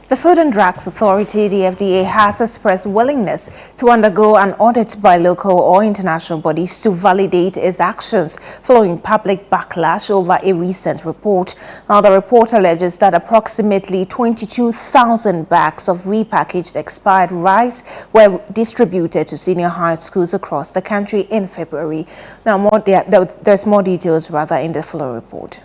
The Food and Drugs Authority, the FDA, has expressed willingness to undergo an audit by local or international bodies to validate its actions following public backlash over a recent report. Now, the report alleges that approximately 22,000 bags of repackaged expired rice were distributed to senior high schools across the country in February. Now, there's more details in the full report.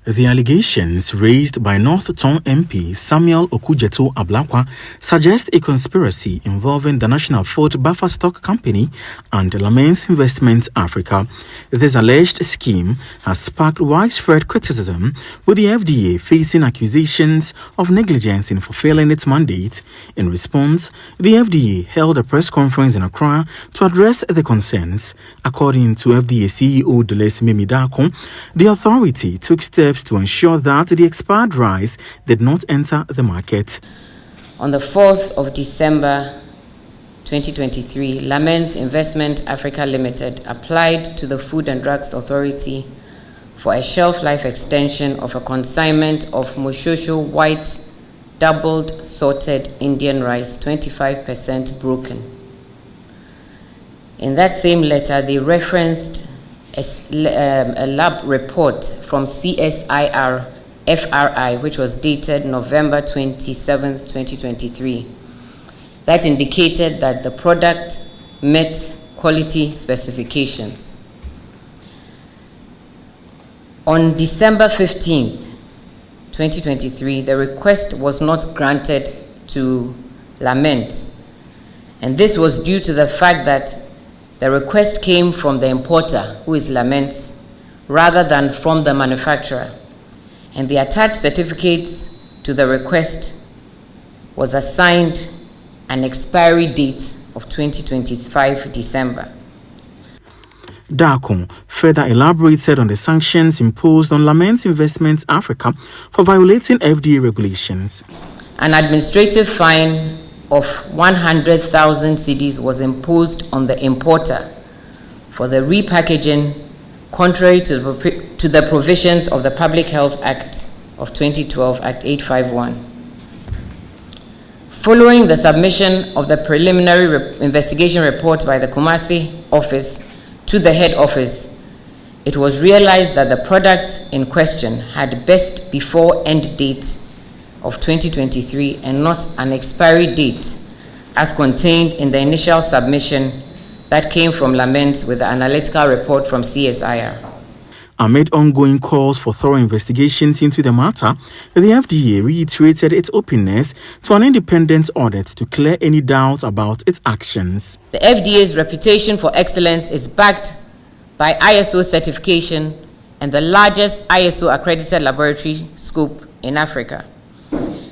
The allegations raised by North Tong MP Samuel Okujeto Ablakwa suggest a conspiracy involving the National Food Buffer Stock Company and Lamens Investment Africa. This alleged scheme has sparked widespread criticism, with the FDA facing accusations of negligence in fulfilling its mandate. In response, the FDA held a press conference in Accra to address the concerns. According to FDA CEO Deles Mimidako, the authority took steps to ensure that the expired rice did not enter the market. On the 4th of December 2023, Lamens Investment Africa Limited applied to the Food and Drugs Authority for a shelf life extension of a consignment of Moshosho white doubled sorted Indian rice, 25% broken. In that same letter, they referenced a lab report from CSIR FRI, which was dated November 27th, 2023, that indicated that the product met quality specifications. On December 15th, 2023, the request was not granted to Lamens, and this was due to the fact that the request came from the importer, who is Lamens, rather than from the manufacturer. And the attached certificates to the request was assigned an expiry date of 2025 December. Dakon further elaborated on the sanctions imposed on Lamens Investment Africa for violating FDA regulations. An administrative fine of 100,000 cedis was imposed on the importer for the repackaging contrary to the provisions of the Public Health Act of 2012, Act 851. Following the submission of the preliminary investigation report by the Kumasi office to the head office, it was realized that the product in question had best before end date of 2023 and not an expiry date as contained in the initial submission that came from Lamens with the analytical report from CSIR. Amid ongoing calls for thorough investigations into the matter, the FDA reiterated its openness to an independent audit to clear any doubt about its actions. The FDA's reputation for excellence is backed by ISO certification and the largest ISO accredited laboratory scope in Africa.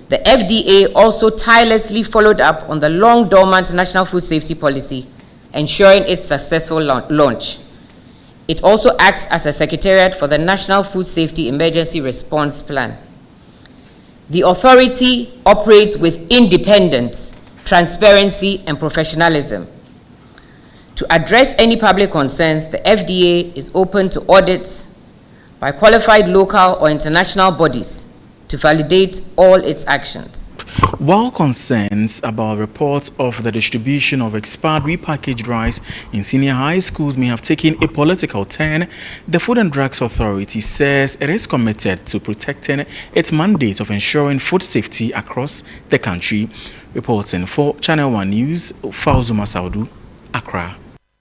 The FDA also tirelessly followed up on the long dormant National Food Safety Policy, ensuring its successful launch. It also acts as a secretariat for the National Food Safety Emergency Response Plan. The authority operates with independence, transparency, and professionalism. To address any public concerns, the FDA is open to audits by qualified local or international bodies to validate all its actions. While concerns about reports of the distribution of expired repackaged rice in senior high schools may have taken a political turn, the Food and Drugs Authority says it is committed to protecting its mandate of ensuring food safety across the country. Reporting for Channel One News, Fauzuma Saudu, Accra.